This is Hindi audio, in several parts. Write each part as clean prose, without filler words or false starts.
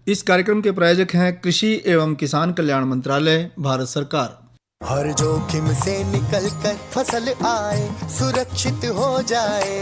इस कार्यक्रम के प्रायोजक हैं कृषि एवं किसान कल्याण मंत्रालय, भारत सरकार। हर जोखिम से निकल कर फसल आए, सुरक्षित हो जाए।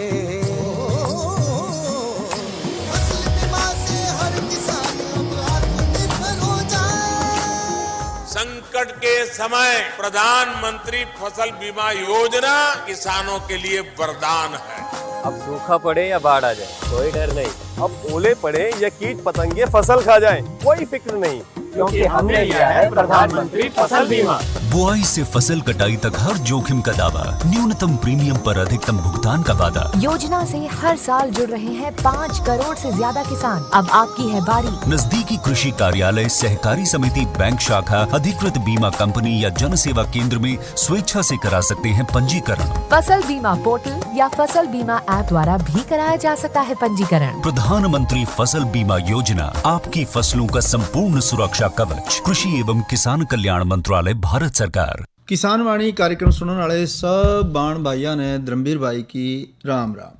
फसल बीमा से हर किसान अब आत्मनिर्भर हो जाए। संकट के समय प्रधानमंत्री फसल बीमा योजना किसानों के लिए वरदान है। अब सूखा पड़े या बाढ़ आ जाए, कोई डर नहीं। अब ओले पड़े या कीट पतंगे फसल खा जाए, कोई फिक्र नहीं, क्योंकि हमने लिया है प्रधानमंत्री फसल बीमा। बुआई से फसल कटाई तक हर जोखिम का दावा, न्यूनतम प्रीमियम पर अधिकतम भुगतान का वादा। योजना से हर साल जुड़ रहे हैं 5 करोड़ से ज्यादा किसान। अब आपकी है बारी। नजदीकी कृषि कार्यालय, सहकारी समिति, बैंक शाखा, अधिकृत बीमा कंपनी या जन सेवा केंद्र में स्वेच्छा से करा सकते हैं पंजीकरण। फसल बीमा पोर्टल या फसल बीमा ऐप द्वारा भी कराया जा सकता है पंजीकरण। प्रधानमंत्री फसल बीमा योजना, आपकी फसलों का संपूर्ण सुरक्षा कवच। कृषि एवं किसान कल्याण मंत्रालय, भारत सरकार। किसान वाणी कार्यक्रम सुनने वाले सब बाण भाइयों ने धर्मवीर भाई की राम राम।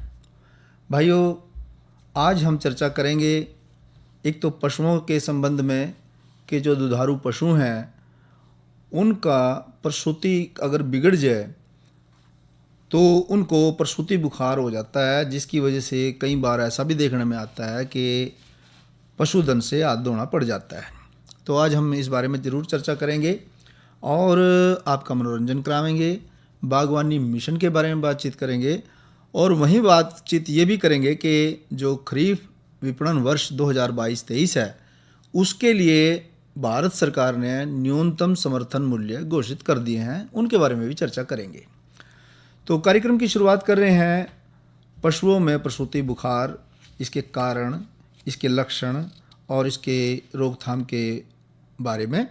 भाइयों, आज हम चर्चा करेंगे एक तो पशुओं के संबंध में कि जो दुधारू पशु हैं उनका प्रसूति अगर बिगड़ जाए तो उनको प्रसूति बुखार हो जाता है, जिसकी वजह से कई बार ऐसा भी देखने में आता है कि पशुधन से हाथ धोना पड़ जाता है। तो आज हम इस बारे में ज़रूर चर्चा करेंगे और आपका मनोरंजन कराएंगे, बागवानी मिशन के बारे में बातचीत करेंगे और वहीं बातचीत ये भी करेंगे कि जो खरीफ विपणन वर्ष 2022-23 है उसके लिए भारत सरकार ने न्यूनतम समर्थन मूल्य घोषित कर दिए हैं, उनके बारे में भी चर्चा करेंगे। तो कार्यक्रम की शुरुआत कर रहे हैं पशुओं में प्रसूति बुखार, इसके कारण, इसके लक्षण और इसके रोकथाम के बारे में।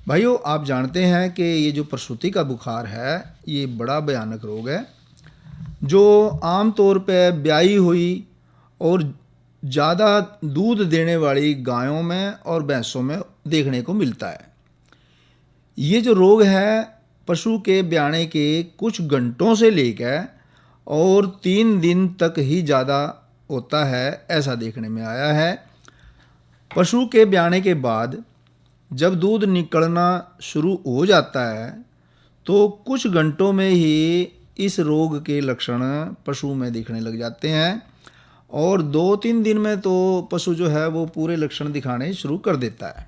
भाइयों, आप जानते हैं कि ये जो प्रसूति का बुखार है ये बड़ा भयानक रोग है जो आम तौर पे ब्याई हुई और ज़्यादा दूध देने वाली गायों में और भैंसों में देखने को मिलता है। ये जो रोग है पशु के ब्याने के कुछ घंटों से लेकर और 3 दिन तक ही ज़्यादा होता है, ऐसा देखने में आया है। पशु के ब्याने के बाद जब दूध निकलना शुरू हो जाता है तो कुछ घंटों में ही इस रोग के लक्षण पशु में दिखने लग जाते हैं और 2-3 दिन में तो पशु जो है वो पूरे लक्षण दिखाने शुरू कर देता है।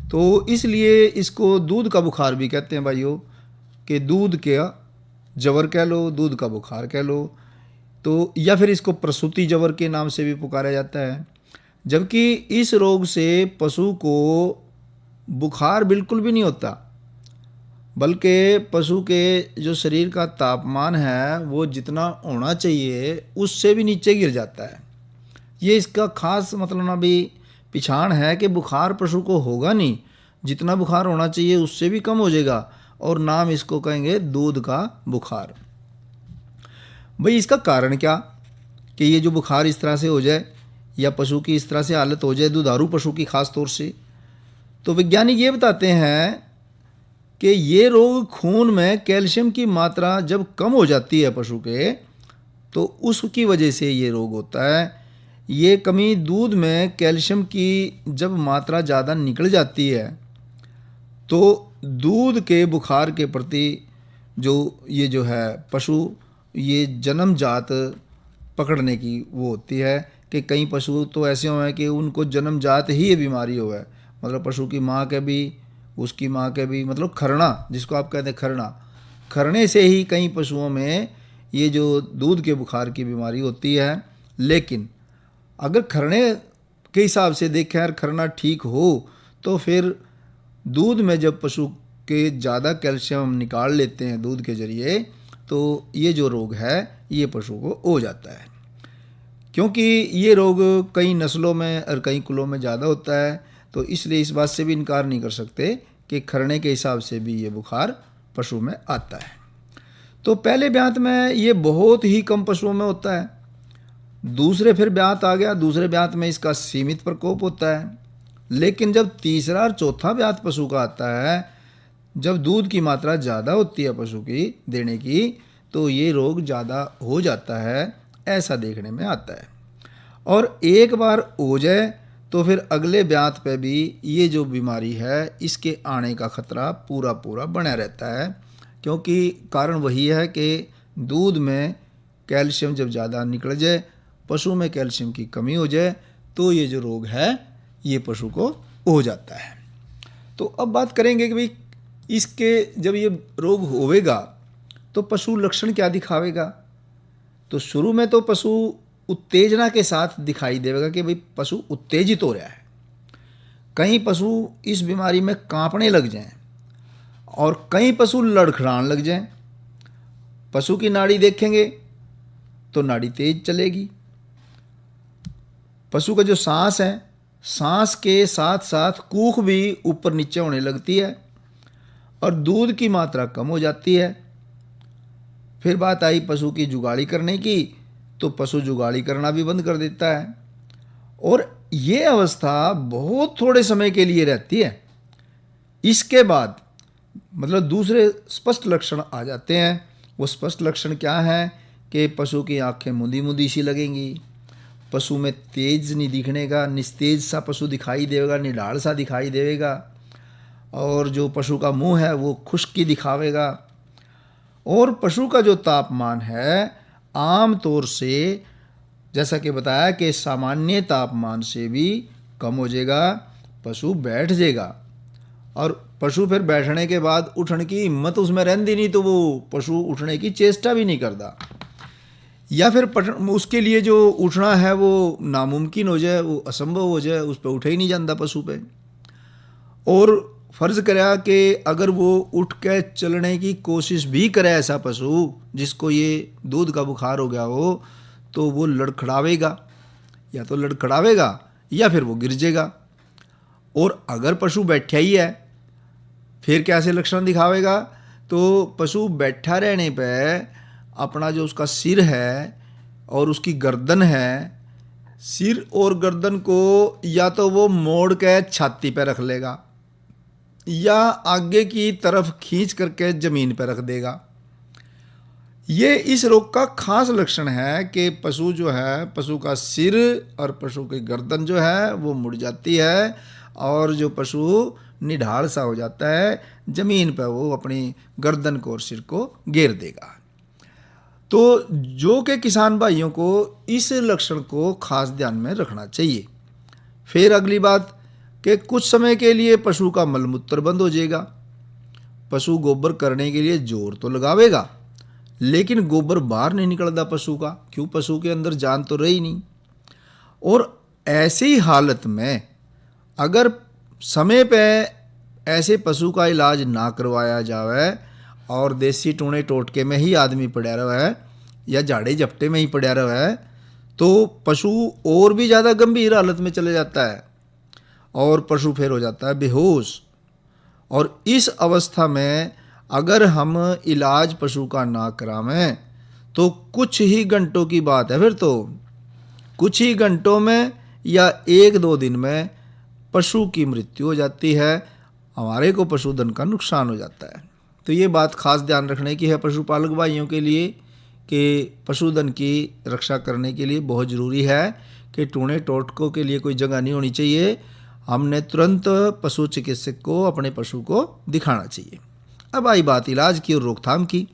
तो इसलिए इसको दूध का बुखार भी कहते हैं भाइयों, कि दूध के जवर कह लो, दूध का बुखार कह लो, तो या फिर इसको प्रसूति जवर के नाम से भी पुकारा जाता है। जबकि इस रोग से पशु को बुखार बिल्कुल भी नहीं होता, बल्कि पशु के जो शरीर का तापमान है वो जितना होना चाहिए उससे भी नीचे गिर जाता है। ये इसका खास मतलब भी पहचान है कि बुखार पशु को होगा नहीं, जितना बुखार होना चाहिए उससे भी कम हो जाएगा और नाम इसको कहेंगे दूध का बुखार। भाई, इसका कारण क्या कि ये जो बुखार इस तरह से हो जाए या पशु की इस तरह से हालत हो जाए, दुधारू पशु की खास तौर से, तो वैज्ञानिक ये बताते हैं कि ये रोग खून में कैल्शियम की मात्रा जब कम हो जाती है पशु के तो उसकी वजह से ये रोग होता है। ये कमी दूध में कैल्शियम की जब मात्रा ज़्यादा निकल जाती है तो दूध के बुखार के प्रति जो है पशु ये जन्मजात पकड़ने की वो होती है कि कई पशु तो ऐसे हुए हैं कि उनको जन्मजात ही ये बीमारी हो है, मतलब पशु की माँ के भी, उसकी माँ के भी, मतलब खरना जिसको आप कहते हैं खरने से ही कई पशुओं में ये जो दूध के बुखार की बीमारी होती है। लेकिन अगर खरने के हिसाब से देखें और खरना ठीक हो तो फिर दूध में जब पशु के ज़्यादा कैल्शियम हम निकाल लेते हैं दूध के ज़रिए तो ये जो रोग है ये पशु को हो जाता है। क्योंकि ये रोग कई नस्लों में और कई कुलों में ज़्यादा होता है तो इसलिए इस बात से भी इनकार नहीं कर सकते कि खरने के हिसाब से भी ये बुखार पशु में आता है। तो पहले ब्यात में ये बहुत ही कम पशुओं में होता है, दूसरे फिर ब्यात आ गया, दूसरे ब्यात में इसका सीमित प्रकोप होता है। लेकिन जब तीसरा और चौथा ब्यात पशु का आता है, जब दूध की मात्रा ज़्यादा होती है पशु की देने की, तो ये रोग ज़्यादा हो जाता है, ऐसा देखने में आता है। और एक बार हो जाए तो फिर अगले ब्यात पे भी ये जो बीमारी है इसके आने का ख़तरा पूरा पूरा बना रहता है, क्योंकि कारण वही है कि दूध में कैल्शियम जब ज़्यादा निकल जाए, पशु में कैल्शियम की कमी हो जाए, तो ये जो रोग है ये पशु को हो जाता है। तो अब बात करेंगे कि भाई इसके जब ये रोग होवेगा तो पशु लक्षण क्या दिखावेगा। तो शुरू में तो पशु उत्तेजना के साथ दिखाई देगा कि भाई पशु उत्तेजित हो रहा है। कई पशु इस बीमारी में कांपने लग जाएं और कई पशु लड़खड़ाने लग जाएं। पशु की नाड़ी देखेंगे तो नाड़ी तेज चलेगी। पशु का जो सांस है, सांस के साथ साथ कूख भी ऊपर नीचे होने लगती है और दूध की मात्रा कम हो जाती है। फिर बात आई पशु की जुगाली करने की, तो पशु जुगाली करना भी बंद कर देता है और ये अवस्था बहुत थोड़े समय के लिए रहती है। इसके बाद मतलब दूसरे स्पष्ट लक्षण आ जाते हैं। वो स्पष्ट लक्षण क्या है कि पशु की आंखें मुंदी मुंदी सी लगेंगी, पशु में तेज नहीं दिखने का, निस्तेज सा पशु दिखाई देगा, निढाल सा दिखाई देगा, और जो पशु का मुंह है वो खुश्की दिखावेगा। और पशु का जो तापमान है आम तौर से जैसा कि बताया कि सामान्य तापमान से भी कम हो जाएगा, पशु बैठ जाएगा और पशु फिर बैठने के बाद उठने की हिम्मत उसमें रहती नहीं, तो वो पशु उठने की चेष्टा भी नहीं करता, या फिर उसके लिए जो उठना है वो नामुमकिन हो जाए, वो असंभव हो जाए, उस पर उठे ही नहीं जाता पशु पे। और फ़र्ज़ करा कि अगर वो उठ के चलने की कोशिश भी करे ऐसा पशु जिसको ये दूध का बुखार हो गया हो, तो वो लड़खड़ावेगा, या तो लड़खड़ावेगा या फिर वो गिर जाएगा। और अगर पशु बैठा ही है फिर कैसे लक्षण दिखावेगा। तो पशु बैठा रहने पे अपना जो उसका सिर है और उसकी गर्दन है, सिर और गर्दन को या तो वो मोड़ के छाती पे रख लेगा या आगे की तरफ खींच करके ज़मीन पर रख देगा। ये इस रोग का खास लक्षण है कि पशु जो है, पशु का सिर और पशु की गर्दन जो है वो मुड़ जाती है और जो पशु निढाल सा हो जाता है, ज़मीन पर वो अपनी गर्दन को और सिर को घेर देगा। तो जो कि किसान भाइयों को इस लक्षण को खास ध्यान में रखना चाहिए। फिर अगली बात कि कुछ समय के लिए पशु का मलमूत्र बंद हो जाएगा। पशु गोबर करने के लिए जोर तो लगावेगा, लेकिन गोबर बाहर नहीं निकलता पशु का, क्यों? पशु के अंदर जान तो रही नहीं। और ऐसी हालत में अगर समय पे ऐसे पशु का इलाज ना करवाया जावे और देसी टूणे टोटके में ही आदमी पड़ा रहा है या झाड़े झपटे में ही पड़ा रहा है, तो पशु और भी ज़्यादा गंभीर हालत में चले जाता है और पशु फिर हो जाता है बेहोश। और इस अवस्था में अगर हम इलाज पशु का ना करावें तो कुछ ही घंटों की बात है, फिर तो कुछ ही घंटों में या 1-2 दिन में पशु की मृत्यु हो जाती है, हमारे को पशुधन का नुकसान हो जाता है। तो ये बात खास ध्यान रखने की है पशुपालक भाइयों के लिए कि पशुधन की रक्षा करने के लिए बहुत ज़रूरी है कि टूणे टोटकों के लिए कोई जगह नहीं होनी चाहिए। हमने तुरंत पशु चिकित्सक को अपने पशु को दिखाना चाहिए। अब आई बात इलाज की और रोकथाम की।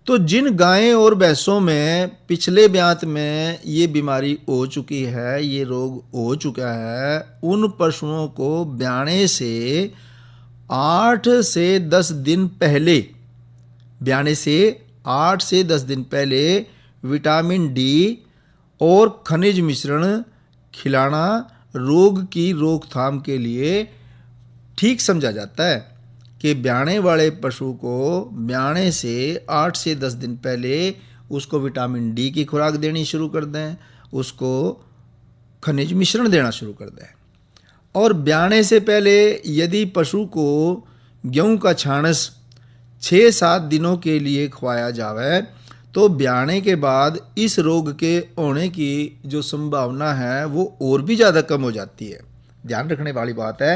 तो जिन गायें और भैंसों में पिछले ब्यात में ये बीमारी हो चुकी है, ये रोग हो चुका है, उन पशुओं को ब्याने से 8 से 10 दिन पहले, ब्याने से 8 से 10 दिन पहले विटामिन डी और खनिज मिश्रण खिलाना रोग की रोकथाम के लिए ठीक समझा जाता है कि ब्याने वाले पशु को ब्याने से 8 से 10 दिन पहले उसको विटामिन डी की खुराक देनी शुरू कर दें, उसको खनिज मिश्रण देना शुरू कर दें। और ब्याने से पहले यदि पशु को गेहूं का छानस 6-7 दिनों के लिए खवाया जावे तो ब्याने के बाद इस रोग के होने की जो संभावना है वो और भी ज़्यादा कम हो जाती है। ध्यान रखने वाली बात है,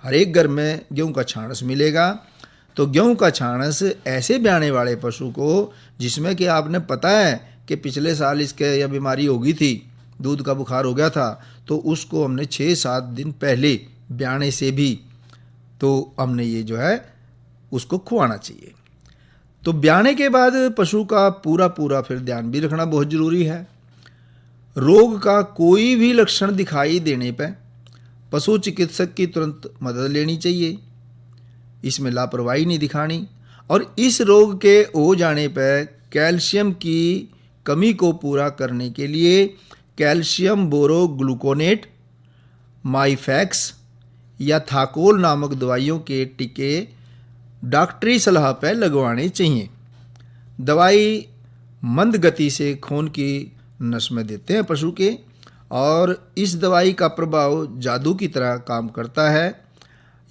हर एक घर में गेहूं का छानस मिलेगा, तो गेहूं का छानस ऐसे ब्याने वाले पशु को जिसमें कि आपने पता है कि पिछले साल इसके यह बीमारी होगी थी, दूध का बुखार हो गया था तो उसको हमने 6-7 दिन पहले ब्याने से भी तो हमने ये जो है उसको खुआना चाहिए। तो ब्याने के बाद पशु का पूरा फिर ध्यान भी रखना बहुत ज़रूरी है। रोग का कोई भी लक्षण दिखाई देने पर पशु चिकित्सक की तुरंत मदद लेनी चाहिए, इसमें लापरवाही नहीं दिखानी। और इस रोग के हो जाने पर कैल्शियम की कमी को पूरा करने के लिए कैल्शियम बोरोग्लूकोनेट, माइफैक्स या थाकोल नामक दवाइयों के टीके डॉक्टरी सलाह पर लगवाने चाहिए। दवाई मंद गति से खून की नस में देते हैं पशु के, और इस दवाई का प्रभाव जादू की तरह काम करता है।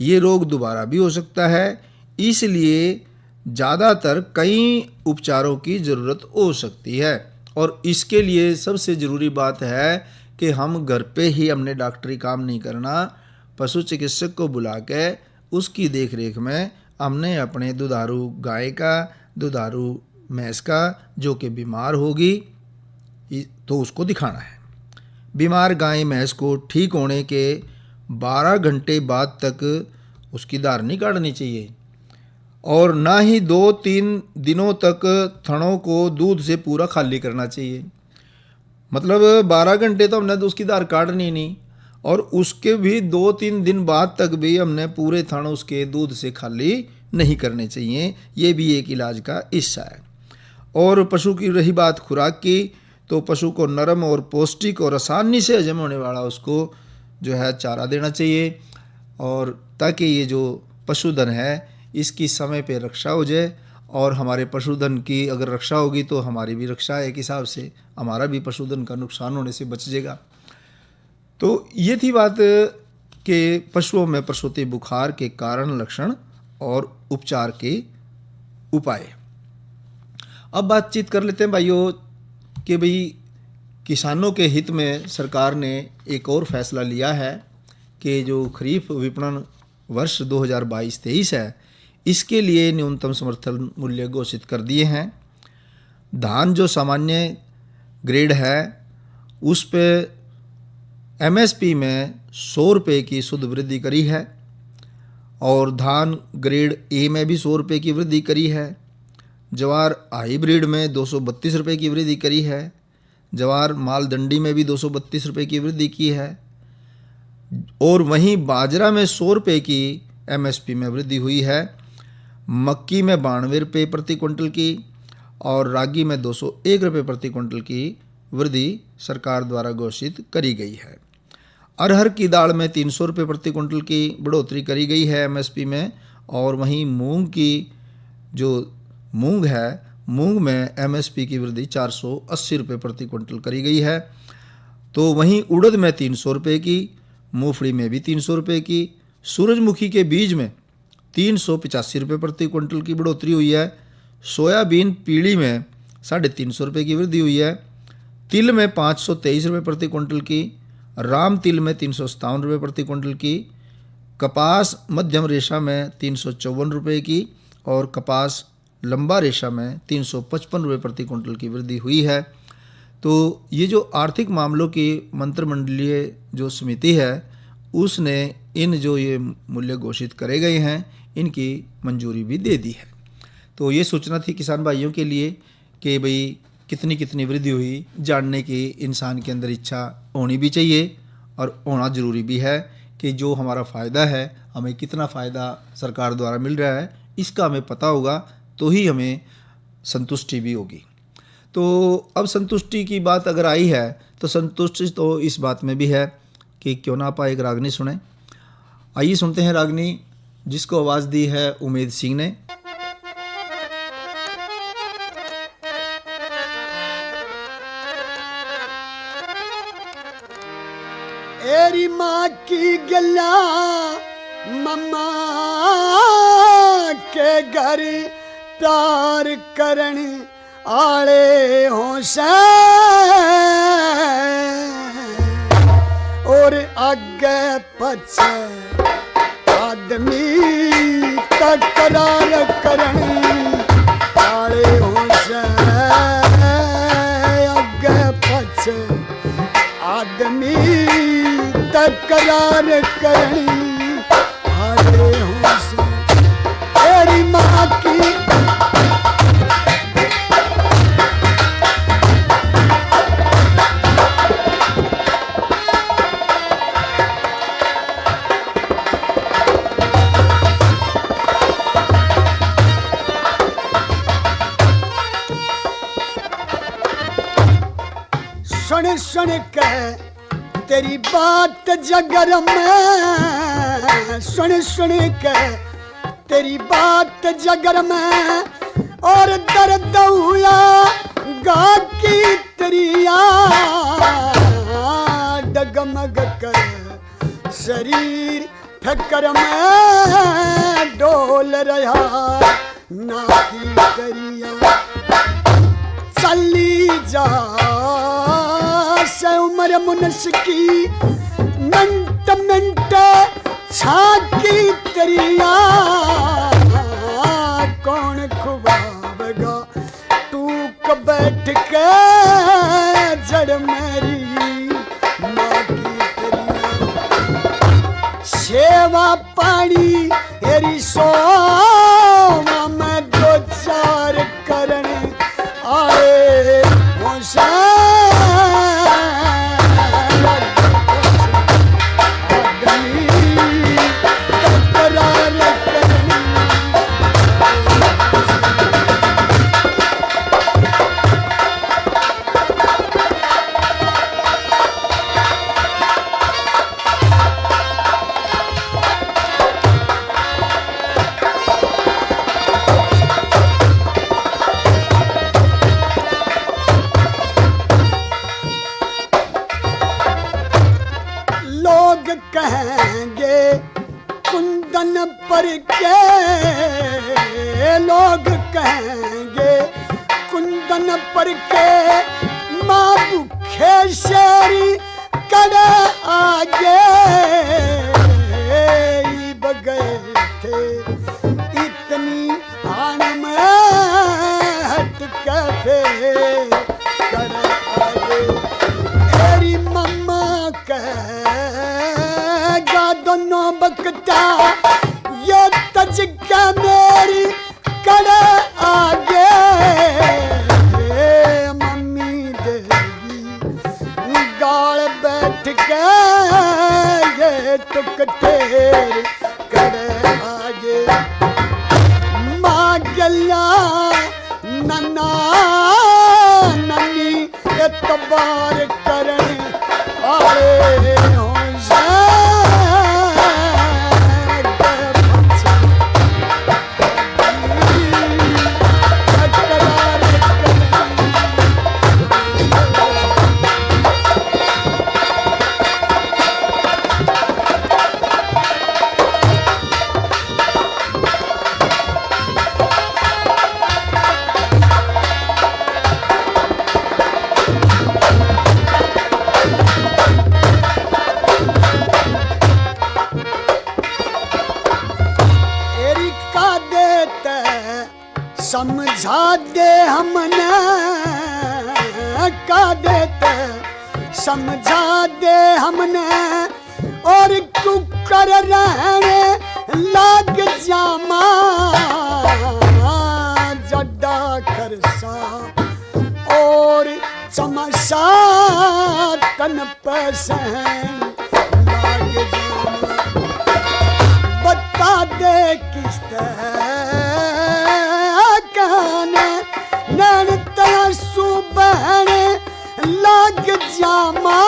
ये रोग दोबारा भी हो सकता है, इसलिए ज़्यादातर कई उपचारों की ज़रूरत हो सकती है। और इसके लिए सबसे ज़रूरी बात है कि हम घर पे ही हमने डॉक्टरी काम नहीं करना, पशु चिकित्सक को बुला के उसकी देख रेख में हमने अपने दुधारू गाय का, दुधारू भैंस का जो कि बीमार होगी तो उसको दिखाना है। बीमार गाय भैंस को ठीक होने के 12 घंटे बाद तक उसकी धार नहीं काटनी चाहिए, और ना ही 2-3 दिनों तक थनों को दूध से पूरा खाली करना चाहिए। मतलब 12 घंटे तो हमने तो उसकी धार काटनी नहीं, और उसके भी 2-3 दिन बाद तक भी हमने पूरे थन उसके दूध से खाली नहीं करने चाहिए। ये भी एक इलाज का हिस्सा है। और पशु की रही बात खुराक की, तो पशु को नरम और पौष्टिक और आसानी से हजम होने वाला उसको जो है चारा देना चाहिए, और ताकि ये जो पशुधन है इसकी समय पे रक्षा हो जाए। और हमारे पशुधन की अगर रक्षा होगी तो हमारी भी रक्षा है, एक हिसाब से हमारा भी पशुधन का नुकसान होने से बच जाएगा। तो ये थी बात कि पशुओं में प्रसूति बुखार के कारण, लक्षण और उपचार के उपाय। अब बातचीत कर लेते हैं भाइयों कि भाई किसानों के हित में सरकार ने एक और फैसला लिया है कि जो खरीफ विपणन वर्ष 2022-23 है इसके लिए न्यूनतम समर्थन मूल्य घोषित कर दिए हैं। धान जो सामान्य ग्रेड है उस पे एमएसपी में 100 रुपये की शुद्ध वृद्धि करी है, और धान ग्रेड ए में भी 100 रुपये की वृद्धि करी है। जवार हाईब्रिड में 232 रुपये की वृद्धि करी है। जवार मालदंडी में भी 232 रुपये की वृद्धि की है। और वहीं बाजरा में 100 रुपये की एमएसपी में वृद्धि हुई है। मक्की में 92 रुपये प्रति क्विंटल की, और रागी में 201 रुपये प्रति क्विंटल की वृद्धि सरकार द्वारा घोषित करी गई है। अरहर की दाल में 300 रुपये प्रति क्विंटल की बढ़ोतरी करी गई है एमएसपी में। और वहीं मूंग की जो मूंग है, मूंग में एमएसपी की वृद्धि 480 रुपये प्रति क्विंटल करी गई है। तो वहीं उड़द में 300 रुपये की, मूंगफली में भी 300 रुपये की, सूरजमुखी के बीज में 385 रुपये प्रति क्विंटल की बढ़ोतरी हुई है। सोयाबीन पीली में 350 रुपये की वृद्धि हुई है। तिल में 523 रुपये प्रति क्विंटल की, राम तिल में 357 रुपये प्रति क्विंटल की, कपास मध्यम रेशा में 354 रुपये की, और कपास लंबा रेशा में 355 रुपये प्रति क्विंटल की वृद्धि हुई है। तो ये जो आर्थिक मामलों की मंत्रिमंडलीय जो समिति है उसने इन जो ये मूल्य घोषित करे गए हैं इनकी मंजूरी भी दे दी है। तो ये सूचना थी किसान भाइयों के लिए कि भाई कितनी कितनी वृद्धि हुई, जानने की इंसान के अंदर इच्छा होनी भी चाहिए, और होना ज़रूरी भी है कि जो हमारा फ़ायदा है, हमें कितना फ़ायदा सरकार द्वारा मिल रहा है इसका हमें पता होगा तो ही हमें संतुष्टि भी होगी। तो अब संतुष्टि की बात अगर आई है तो संतुष्टि तो इस बात में भी है कि क्यों ना आप एक रागनी सुने। आइए सुनते हैं रागनी जिसको आवाज़ दी है उमेद सिंह ने। एरी माँ की गला मम्मा के घर प्यार करण आले होशे, और आगे पछे आदमी तकरार करण आले होशे, आगे पछे आदमी तकरार करनी आले होश तेरी माँ की सुन सुन के तेरी बात जगर में, सुन सुन के तेरी बात जगर में, और दर्द हुआ गा की तेरिया डगमग कर शरीर ठक्कर में डोल रहा ना की तेरिया चली जा से उम्र मुनस की मिनट मिनट छाकी तेरिया कौन खुआवेगा टूक बैठ के जड़ मेरी माँ की तेरिया सेवा पानी तेरी सोवा में दो चार करने आए कहेंगे कुंदन पर के, लोग कहेंगे कुंदन पर के माँ भूखे शेरी कड़े आगे बगए थे इतनी आन में हट के फिर कड़े आगे तेरी मम्मा कहेगा दोनों बकता ये तज के मेरी कड़े आगे मम्मी देगी गाल बैठ के ये टुक टेर कड़े आगे माँ गला नन्ना नन्नी एतबार करने आए समझा दे हमने का देते समझा दे हमने और कुकर रहने लाग जामा जड्डा खरसा और चमसा तन पैसन लाग जामा बता दे किस नैन तयसु बहन लाग जामा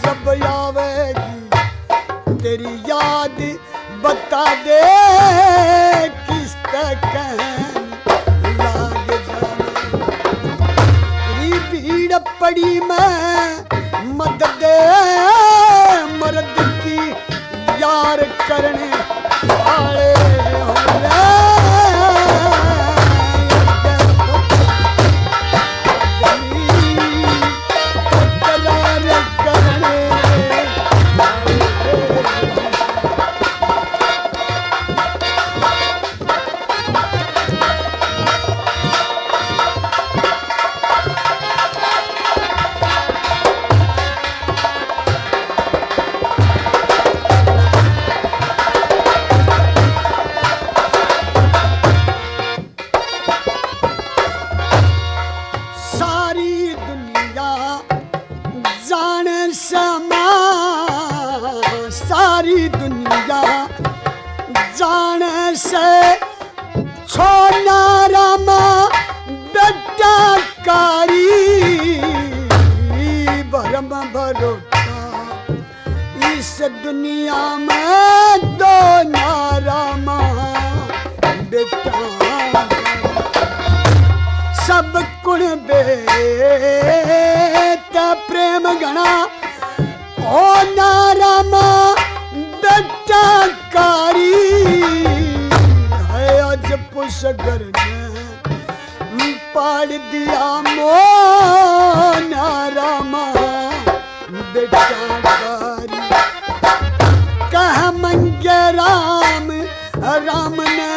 जब आवेगी तेरी याद बता दे किस कहन लाग जामा भीड़ पड़ी मैं मदद मर्द की यार करने आए से छोना रामा बेटा कारी भरम भरोटा इस दुनिया में दो नारामा बेटा सब कुण बेटा प्रेम गणा ओ नारामा बेटा कारी है आज पुष्कर ने पाड़ दिया मो नारामा बेटा कारी कह मंगे राम राम ने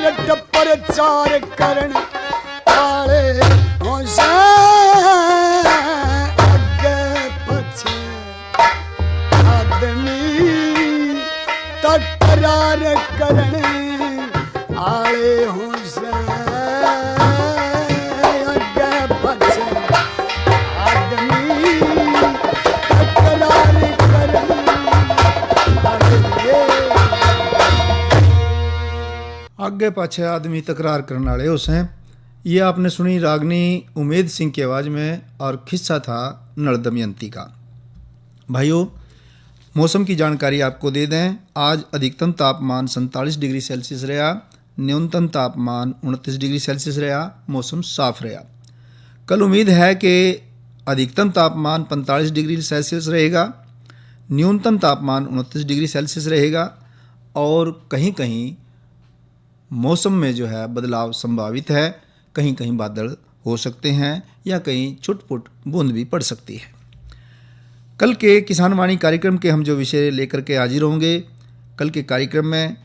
रट प्रचार करण आले होसे आगे पछे आदमी तकरार करण आले होसे आगे पछे आदमी तकरार करण आगे पाछे आदमी तकरार करने वाले उस हैं। ये आपने सुनी रागनी उमेद सिंह की आवाज़ में और खिस्सा था नल दमयंती का। भाइयों, मौसम की जानकारी आपको दे दें। आज अधिकतम तापमान 47 डिग्री सेल्सियस रहा, न्यूनतम तापमान 29 डिग्री सेल्सियस रहा, मौसम साफ रहा। कल उम्मीद है कि अधिकतम तापमान 45 डिग्री सेल्सियस रहेगा, न्यूनतम तापमान 29 डिग्री सेल्सियस रहेगा और कहीं कहीं मौसम में जो है बदलाव संभावित है। कहीं कहीं बादल हो सकते हैं या कहीं छुटपुट बूंद भी पड़ सकती है। कल के किसान वाणी कार्यक्रम के हम जो विषय लेकर के हाजिर होंगे, कल के कार्यक्रम में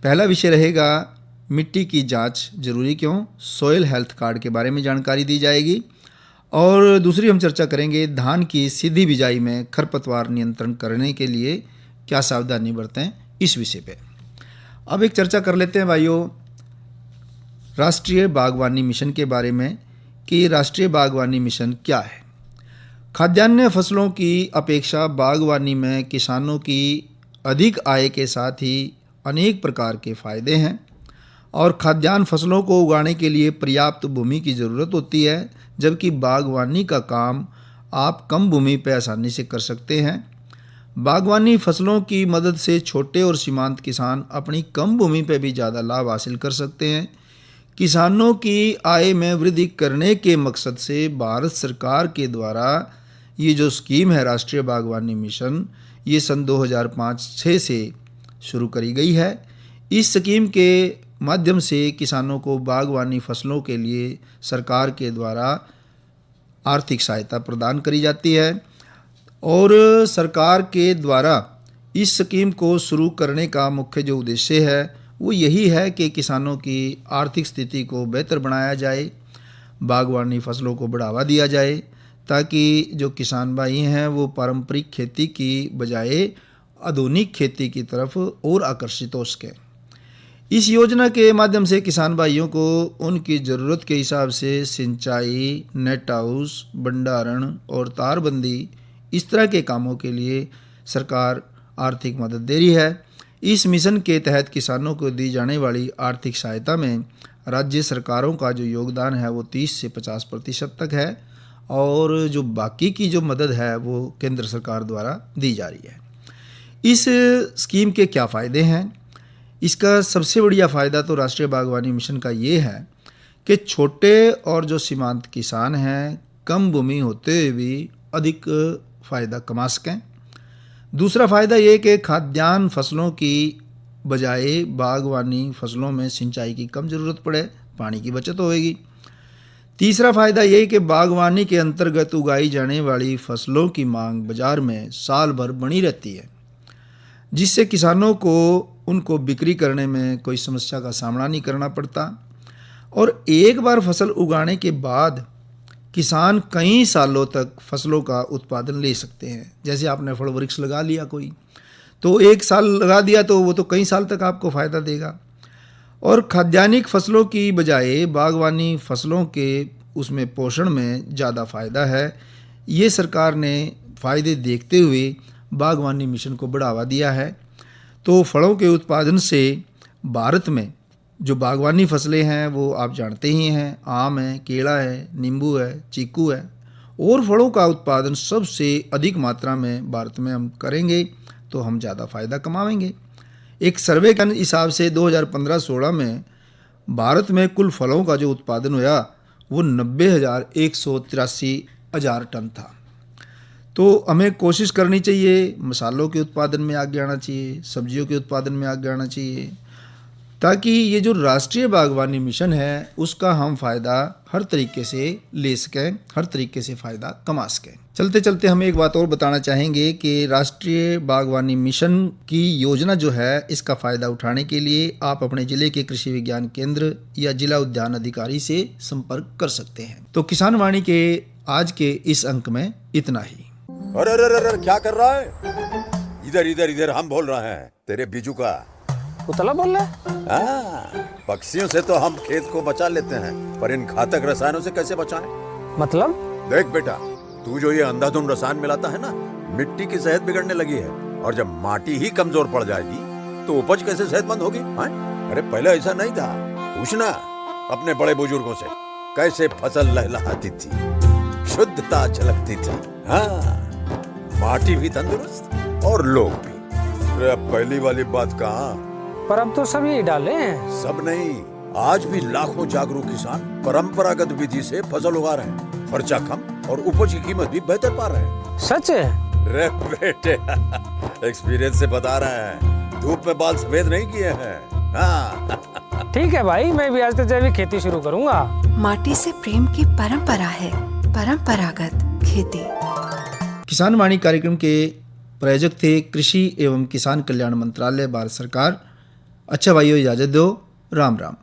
पहला विषय रहेगा मिट्टी की जांच जरूरी क्यों, सॉइल हेल्थ कार्ड के बारे में जानकारी दी जाएगी। और दूसरी हम चर्चा करेंगे धान की सीधी बिजाई में खरपतवार नियंत्रण करने के लिए क्या सावधानी बरतें, इस विषय पे अब एक चर्चा कर लेते हैं भाइयों राष्ट्रीय बागवानी मिशन के बारे में कि राष्ट्रीय बागवानी मिशन क्या है। खाद्यान्न फसलों की अपेक्षा बागवानी में किसानों की अधिक आय के साथ ही अनेक प्रकार के फायदे हैं और खाद्यान्न फसलों को उगाने के लिए पर्याप्त भूमि की ज़रूरत होती है, जबकि बागवानी का काम आप कम भूमि पर आसानी से कर सकते हैं। बागवानी फसलों की मदद से छोटे और सीमांत किसान अपनी कम भूमि पर भी ज़्यादा लाभ हासिल कर सकते हैं। किसानों की आय में वृद्धि करने के मकसद से भारत सरकार के द्वारा ये जो स्कीम है राष्ट्रीय बागवानी मिशन, ये सन 2005-06 से शुरू करी गई है। इस स्कीम के माध्यम से किसानों को बागवानी फसलों के लिए सरकार के द्वारा आर्थिक सहायता प्रदान करी जाती है और सरकार के द्वारा इस स्कीम को शुरू करने का मुख्य जो उद्देश्य है वो यही है कि किसानों की आर्थिक स्थिति को बेहतर बनाया जाए, बागवानी फसलों को बढ़ावा दिया जाए ताकि जो किसान भाई हैं वो पारंपरिक खेती की बजाय आधुनिक खेती की तरफ और आकर्षित हो सकें। इस योजना के माध्यम से किसान भाइयों को उनकी ज़रूरत के हिसाब से सिंचाई, नेट हाउस, भंडारण और तारबंदी इस तरह के कामों के लिए सरकार आर्थिक मदद दे रही है। इस मिशन के तहत किसानों को दी जाने वाली आर्थिक सहायता में राज्य सरकारों का जो योगदान है वो 30 से 50% तक है और जो बाकी की जो मदद है वो केंद्र सरकार द्वारा दी जा रही है। इस स्कीम के क्या फ़ायदे हैं? इसका सबसे बढ़िया फ़ायदा तो राष्ट्रीय बागवानी मिशन का ये है कि छोटे और जो सीमांत किसान हैं कम भूमि होते हुए भी अधिक फ़ायदा कमा सकें। दूसरा फ़ायदा ये कि खाद्यान्न फसलों की बजाय बागवानी फसलों में सिंचाई की कम ज़रूरत पड़े, पानी की बचत होएगी। तीसरा फ़ायदा ये कि बागवानी के अंतर्गत उगाई जाने वाली फसलों की मांग बाज़ार में साल भर बनी रहती है, जिससे किसानों को उनको बिक्री करने में कोई समस्या का सामना नहीं करना पड़ता और एक बार फसल उगाने के बाद किसान कई सालों तक फसलों का उत्पादन ले सकते हैं। जैसे आपने फल वृक्ष लगा लिया कोई, तो एक साल लगा दिया तो वो तो कई साल तक आपको फ़ायदा देगा। और खाद्यान्निक फसलों की बजाय बागवानी फसलों के उसमें पोषण में ज़्यादा फ़ायदा है। ये सरकार ने फ़ायदे देखते हुए बागवानी मिशन को बढ़ावा दिया है। तो फलों के उत्पादन से भारत में जो बागवानी फसलें हैं वो आप जानते ही हैं, आम है, केला है, नींबू है, चीकू है, और फलों का उत्पादन सबसे अधिक मात्रा में भारत में हम करेंगे तो हम ज़्यादा फ़ायदा कमाएंगे। एक सर्वे के हिसाब से 2015-16 में भारत में कुल फलों का जो उत्पादन हुआ वो 90,183 टन था। तो हमें कोशिश करनी चाहिए, मसालों के उत्पादन में आगे आना चाहिए, सब्जियों के उत्पादन में आगे आना चाहिए, ताकि ये जो राष्ट्रीय बागवानी मिशन है उसका हम फ़ायदा हर तरीके से ले सकें, हर तरीके से फ़ायदा कमा सकें। चलते चलते हम एक बात और बताना चाहेंगे कि राष्ट्रीय बागवानी मिशन की योजना जो है इसका फ़ायदा उठाने के लिए आप अपने ज़िले के कृषि विज्ञान केंद्र या जिला उद्यान अधिकारी से संपर्क कर सकते हैं। तो किसान वाणी के आज के इस अंक में इतना ही। अरे अरे अरे क्या कर रहा है? इधर इधर इधर हम बोल रहे हैं तेरे बीजू का। उतला बोल रहा है? हाँ, पक्षियों से तो हम खेत को बचा लेते हैं, पर इन घातक रसायनों से कैसे बचाएं? मतलब? देख बेटा, तू जो ये अंधाधुंध रसायन मिलाता है ना, मिट्टी की सेहत बिगड़ने लगी है, और जब माटी ही कमजोर पड़ जाएगी तो उपज कैसे सेहतमंद होगी? अरे पहले ऐसा नहीं था, पूछना अपने बड़े बुजुर्गों से, कैसे फसल लहलहाती थी, शुद्धता झलकती थी। हाँ, माटी भी तंदुरुस्त और लोग भी। अरे अब पहली वाली बात कहाँ? पर अब तो सब यही डाले हैं। सब नहीं, आज भी लाखों जागरूक किसान परंपरागत विधि से फसल उगा रहे हैं, खर्चा कम और उपज की कीमत भी बेहतर पा रहे हैं। सच है? रे बेटे, एक्सपीरियंस से बता रहे हैं, धूप में बाल सफेद नहीं किए हैं। हाँ। ठीक है भाई, मैं भी आज से जैविक खेती शुरू करूंगा। माटी से प्रेम की परंपरा है, परंपरागत खेती। किसान वाणी कार्यक्रम के प्रायोजक थे कृषि एवं किसान कल्याण मंत्रालय, भारत सरकार। अच्छा भाइयों, इजाज़त दो। राम राम।